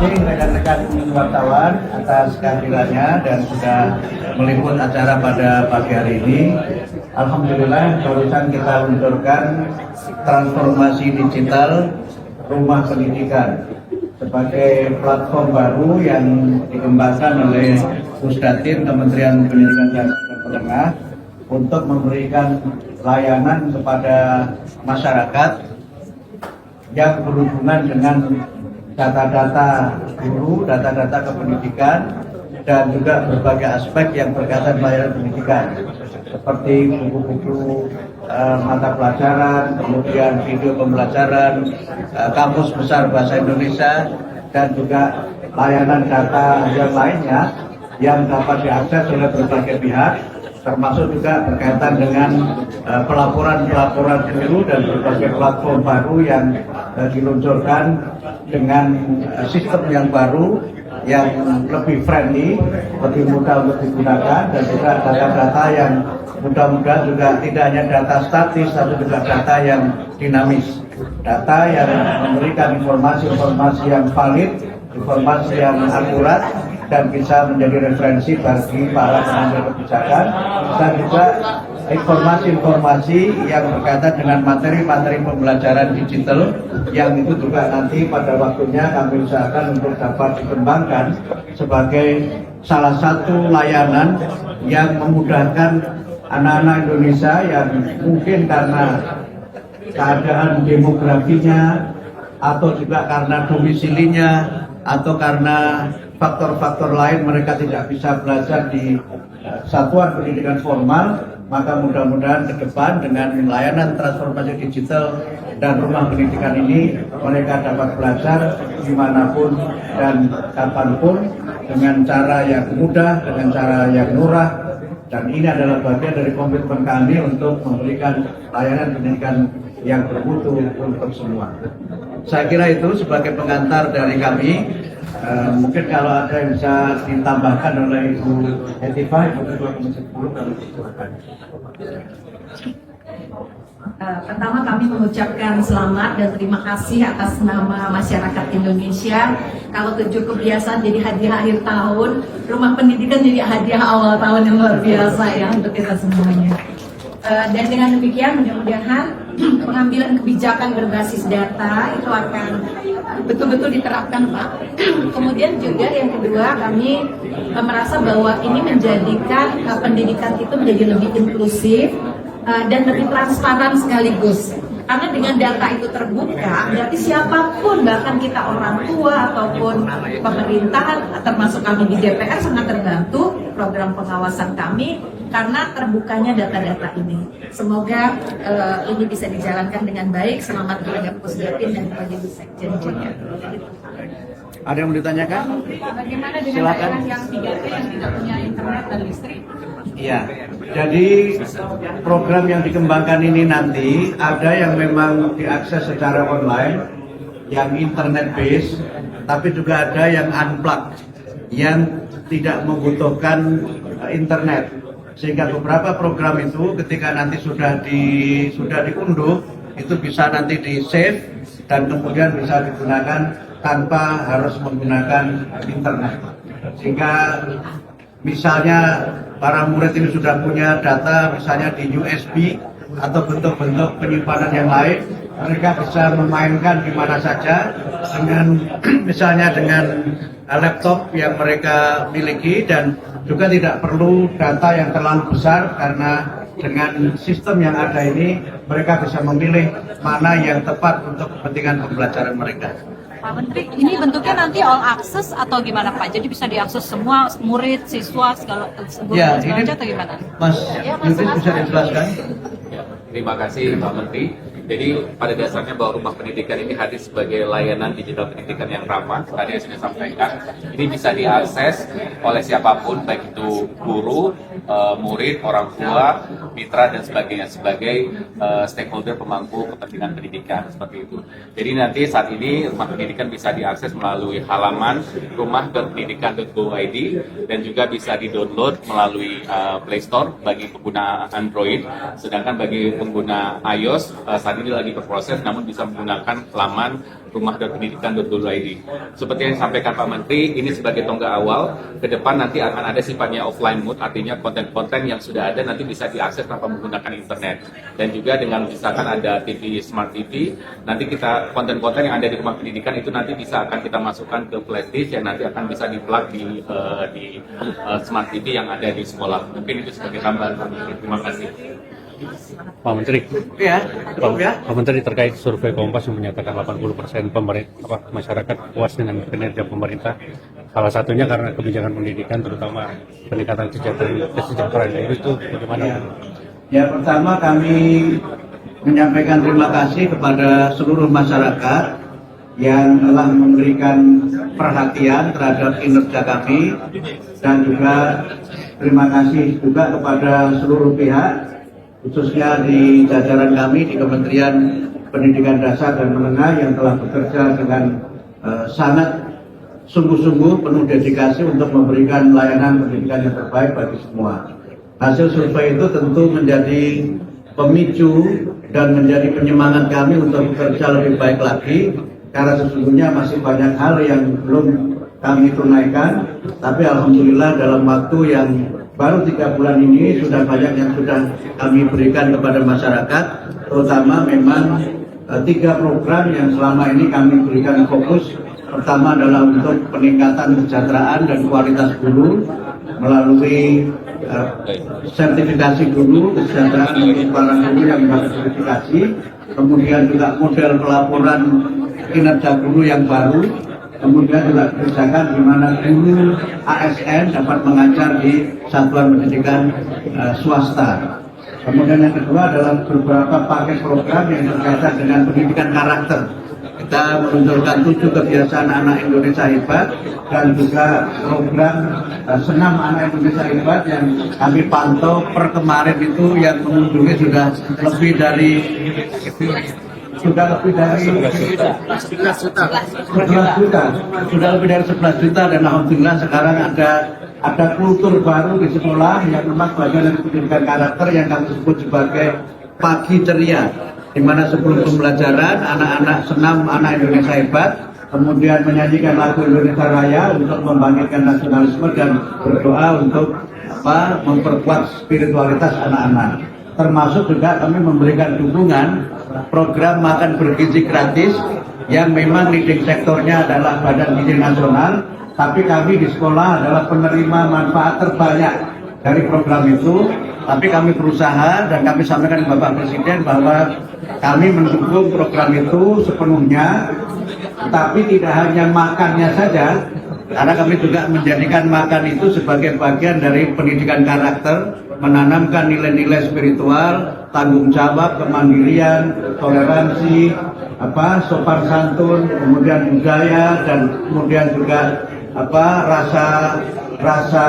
kasih rekan-rekan wartawan atas kehadirannya dan sudah meliput acara pada pagi hari ini. Alhamdulillah barusan kita luncurkan transformasi digital rumah pendidikan sebagai platform baru yang dikembangkan oleh Pusdatin Kementerian Pendidikan dan Menengah untuk memberikan layanan kepada masyarakat yang berhubungan dengan data-data guru, data-data kependidikan, dan juga berbagai aspek yang berkaitan layanan pendidikan seperti buku-buku mata pelajaran, kemudian video pembelajaran, kamus besar bahasa Indonesia, dan juga layanan data yang lainnya yang dapat diakses oleh berbagai pihak, termasuk juga berkaitan dengan pelaporan-pelaporan guru dan berbagai platform baru yang diluncurkan dengan sistem yang baru, yang lebih friendly, lebih mudah untuk digunakan, dan juga data-data yang mudah-mudahan juga tidak hanya data statis, tapi juga data yang dinamis, data yang memberikan informasi-informasi yang valid, informasi yang akurat, dan bisa menjadi referensi bagi para pengambil kebijakan, dan juga informasi-informasi yang berkaitan dengan materi-materi pembelajaran digital yang itu juga nanti pada waktunya kami usahakan untuk dapat dikembangkan sebagai salah satu layanan yang memudahkan anak-anak Indonesia yang mungkin karena keadaan demografinya atau juga karena domisilinya atau karena faktor-faktor lain mereka tidak bisa belajar di satuan pendidikan formal, maka mudah-mudahan ke depan dengan layanan transformasi digital dan rumah pendidikan ini mereka dapat belajar dimanapun dan kapanpun dengan cara yang mudah, dengan cara yang murah, dan ini adalah bagian dari komitmen kami untuk memberikan layanan pendidikan yang bermutu untuk semua. Saya kira itu sebagai pengantar dari kami. Mungkin kalau ada yang bisa ditambahkan oleh Ibu Hetifah, Ibu Ketua Komisi 10, kami silakan. Pertama kami mengucapkan selamat dan terima kasih atas nama masyarakat Indonesia. Kalau tujuh kebiasaan jadi hadiah akhir tahun, rumah pendidikan jadi hadiah awal tahun yang luar biasa ya untuk kita semuanya. Dan dengan demikian mudah-mudahan pengambilan kebijakan berbasis data itu akan betul-betul diterapkan, Pak. Kemudian juga yang kedua, kami merasa bahwa ini menjadikan pendidikan itu menjadi lebih inklusif dan lebih transparan sekaligus. Karena dengan data itu terbuka, berarti siapapun, bahkan kita orang tua ataupun pemerintahan, termasuk kami di DPR sangat terbantu program pengawasan kami karena terbukanya data-data ini. Semoga ini bisa dijalankan dengan baik. Selamat kepada Pusdatin dan kepada Bu Sekjen juga. Ada yang mau ditanyakan? Bagaimana dengan Silakan. daerah yang 3T yang tidak punya internet dan listrik? Iya, jadi program yang dikembangkan ini nanti ada yang memang diakses secara online, yang internet based, tapi juga ada yang unplugged, yang tidak membutuhkan internet. Sehingga beberapa program itu ketika nanti sudah diunduh, itu bisa nanti di save dan kemudian bisa digunakan tanpa harus menggunakan internet. Sehingga misalnya para murid ini sudah punya data misalnya di USB atau bentuk-bentuk penyimpanan yang lain, mereka bisa memainkan di mana saja dengan misalnya dengan laptop yang mereka miliki, dan juga tidak perlu data yang terlalu besar karena dengan sistem yang ada ini mereka bisa memilih mana yang tepat untuk kepentingan pembelajaran mereka. Pak Menteri, ini bentuknya nanti all access atau gimana Pak? Jadi bisa diakses semua murid, siswa, segala Ya, ini ini atau gimana? Mas Yudin bisa dijelaskan? Terima kasih Pak Menteri. Jadi pada dasarnya bahwa rumah pendidikan ini hadir sebagai layanan digital pendidikan yang ramah. Tadi yang saya sampaikan, ini bisa diakses oleh siapapun, baik itu guru, murid, orang tua, mitra dan sebagainya sebagai stakeholder pemangku kepentingan pendidikan seperti itu. Jadi nanti saat ini rumah pendidikan bisa diakses melalui halaman rumah.pendidikan.go.id dan juga bisa di-download melalui Play Store bagi pengguna Android. Sedangkan bagi pengguna iOS saat ini lagi berproses, namun bisa menggunakan laman rumah.pendidikan.go.id. Seperti yang disampaikan Pak Menteri, ini sebagai tonggak awal. Ke depan nanti akan ada sifatnya offline mode, artinya konten-konten yang sudah ada nanti bisa diakses tanpa menggunakan internet. Dan juga dengan misalkan ada TV Smart TV, nanti kita konten-konten yang ada di rumah pendidikan itu nanti bisa akan kita masukkan ke flash disk yang nanti akan bisa di-plug di Smart TV yang ada di sekolah. Mungkin itu sebagai tambahan. Terima kasih. Pak Menteri, Ya, cukup ya. Pak Menteri terkait survei Kompas yang menyatakan 80% masyarakat puas dengan kinerja pemerintah. Salah satunya karena kebijakan pendidikan, terutama peningkatan kesejahteraan itu bagaimana? Ya, pertama kami menyampaikan terima kasih kepada seluruh masyarakat yang telah memberikan perhatian terhadap kinerja kami, dan juga terima kasih juga kepada seluruh pihak, khususnya di jajaran kami di Kementerian Pendidikan Dasar dan Menengah yang telah bekerja dengan sangat sungguh-sungguh penuh dedikasi untuk memberikan layanan pendidikan yang terbaik bagi semua. Hasil survei itu tentu menjadi pemicu dan menjadi penyemangat kami untuk bekerja lebih baik lagi, karena sesungguhnya masih banyak hal yang belum kami tunaikan, tapi alhamdulillah dalam waktu yang baru 3 bulan ini sudah banyak yang sudah kami berikan kepada masyarakat, terutama memang 3 program yang selama ini kami berikan fokus. Pertama adalah untuk peningkatan kesejahteraan dan kualitas guru melalui sertifikasi guru, kesejahteraan para guru yang bersertifikasi, kemudian juga model pelaporan kinerja guru yang baru, kemudian juga kerjakan di mana guru ASN dapat mengajar di satuan pendidikan swasta. Kemudian yang kedua adalah beberapa paket program yang berkaitan dengan pendidikan karakter. Kita menunjukkan 7 kebiasaan anak Indonesia hebat, dan juga program senam anak Indonesia hebat yang kami pantau per kemarin itu yang mengunjungi sudah lebih dari 11 juta, dan alhamdulillah sekarang ada kultur baru di sekolah yang memang bagian dari pendidikan karakter yang kami sebut sebagai pagi ceria, di mana sebelum pembelajaran anak-anak senam anak Indonesia hebat, kemudian menyanyikan lagu Indonesia Raya untuk membangkitkan nasionalisme dan berdoa untuk memperkuat spiritualitas anak-anak. Termasuk juga kami memberikan dukungan program makan bergizi gratis yang memang leading sektornya adalah Badan Gizi Nasional, tapi kami di sekolah adalah penerima manfaat terbanyak dari program itu. Tapi kami berusaha dan kami sampaikan ke Bapak Presiden bahwa kami mendukung program itu sepenuhnya, tapi tidak hanya makannya saja, karena kami juga menjadikan makan itu sebagai bagian dari pendidikan karakter, menanamkan nilai-nilai spiritual, tanggung jawab, kemandirian, toleransi, sopan santun, kemudian budaya, dan kemudian juga rasa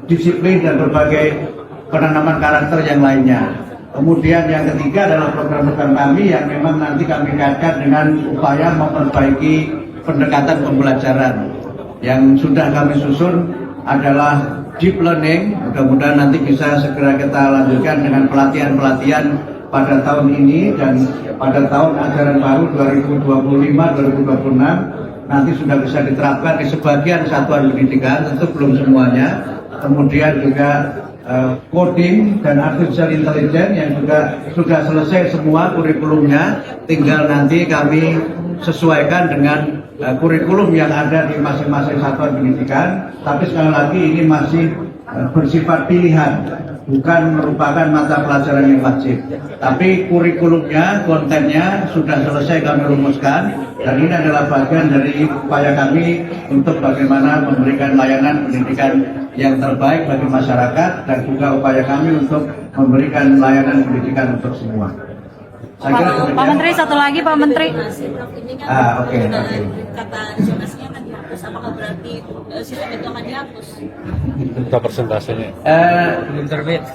disiplin dan berbagai penanaman karakter yang lainnya. Kemudian yang ketiga adalah program-program kami yang memang nanti kami kaitkan dengan upaya memperbaiki pendekatan pembelajaran. Yang sudah kami susun adalah deep learning, mudah-mudahan nanti bisa segera kita lanjutkan dengan pelatihan-pelatihan pada tahun ini, dan pada tahun ajaran baru 2025-2026 nanti sudah bisa diterapkan di sebagian satuan pendidikan, tentu belum semuanya. Kemudian juga coding dan artificial intelligence yang juga sudah selesai semua kurikulumnya, tinggal nanti kami sesuaikan dengan kurikulum yang ada di masing-masing satuan pendidikan. Tapi sekali lagi ini masih bersifat pilihan, bukan merupakan mata pelajaran yang wajib. Tapi kurikulumnya, kontennya sudah selesai kami rumuskan, dan ini adalah bagian dari upaya kami untuk bagaimana memberikan layanan pendidikan yang terbaik bagi masyarakat, dan juga upaya kami untuk memberikan layanan pendidikan untuk semua. Pak Menteri, satu lagi Pak Menteri. Oke. Kata zonasinya akan dihapus, apakah berarti sistem itu akan dihapus? Berapa persentasenya?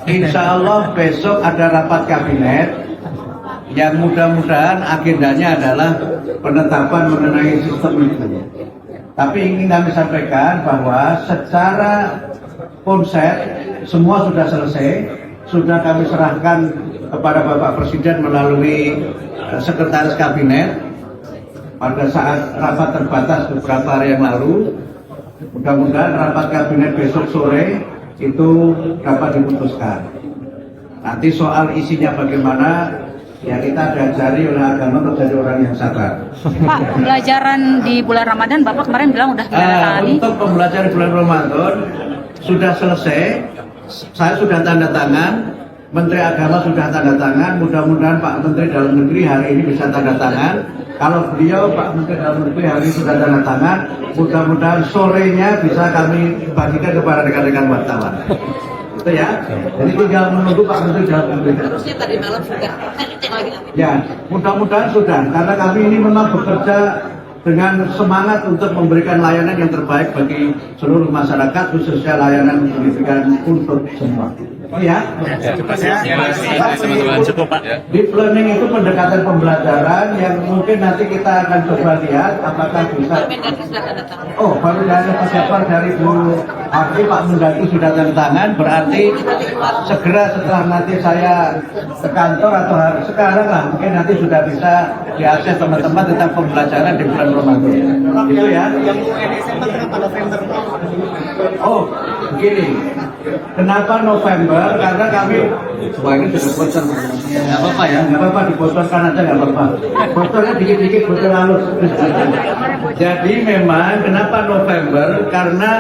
Insya Allah besok ada rapat kabinet yang mudah-mudahan agendanya adalah penetapan mengenai sistem itu. Tapi ingin kami sampaikan bahwa secara konsep semua sudah selesai, sudah kami serahkan kepada Bapak Presiden melalui Sekretaris Kabinet pada saat rapat terbatas beberapa hari yang lalu. Mudah-mudahan rapat kabinet besok sore itu dapat diputuskan. Nanti soal isinya bagaimana, ya kita diajari oleh agama untuk jadi orang yang sabar. Pak, pembelajaran di bulan Ramadan Bapak kemarin bilang udah gimana tadi? Untuk pembelajaran bulan Ramadan sudah selesai, saya sudah tanda tangan, Menteri Agama sudah tanda tangan, mudah-mudahan Pak Menteri Dalam Negeri hari ini bisa tanda tangan. Kalau beliau Pak Menteri Dalam Negeri hari ini sudah tanda tangan, mudah-mudahan sorenya bisa kami bagikan kepada rekan-rekan wartawan. Itu ya. Jadi tinggal menunggu Pak Menteri Dalam Negeri. Harusnya tadi malam sudah. Ya, mudah-mudahan sudah, karena kami ini memang bekerja dengan semangat untuk memberikan layanan yang terbaik bagi seluruh masyarakat, khususnya layanan pendidikan untuk semua. Oh ya? Cukup Pak. Deep learning itu pendekatan pembelajaran yang mungkin nanti kita akan coba lihat apakah bisa. Oh, baru dari persiapan dari Bu Arti, Pak Mendagri sudah tanda tangan, berarti segera setelah nanti saya ke kantor atau hari sekarang lah, mungkin nanti sudah bisa diakses teman-teman tentang pembelajaran di bulan Ramadan. Itu ya. Oh, begini. Kenapa November? Karena kami, wah ini sudah bocor. Nggak apa-apa ya, nggak apa-apa dibocorkan aja nggak apa-apa. Bocornya dikit-dikit bocor halus. Jadi memang kenapa November? Karena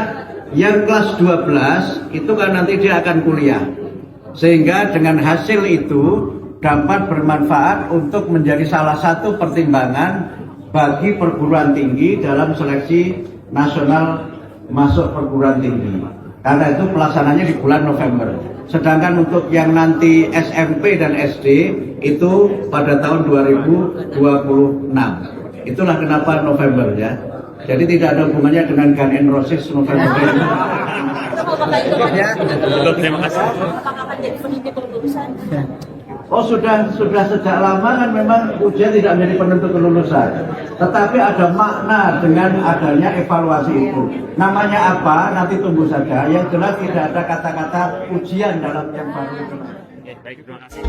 yang kelas 12 itu kan nanti dia akan kuliah. Sehingga dengan hasil itu dapat bermanfaat untuk menjadi salah satu pertimbangan bagi perguruan tinggi dalam seleksi nasional masuk perguruan tinggi. Karena itu pelaksananya di bulan November. Sedangkan untuk yang nanti SMP dan SD itu pada tahun 2026. Itulah kenapa November ya. Jadi tidak ada hubungannya dengan Gun N' Roses November. Terima kasih. Oh sudah sejak lama kan memang ujian tidak menjadi penentu kelulusan. Tetapi ada makna dengan adanya evaluasi itu. Namanya apa? Nanti tunggu saja. Yang jelas tidak ada kata-kata ujian dalam yang baru itu. Baik, terima kasih.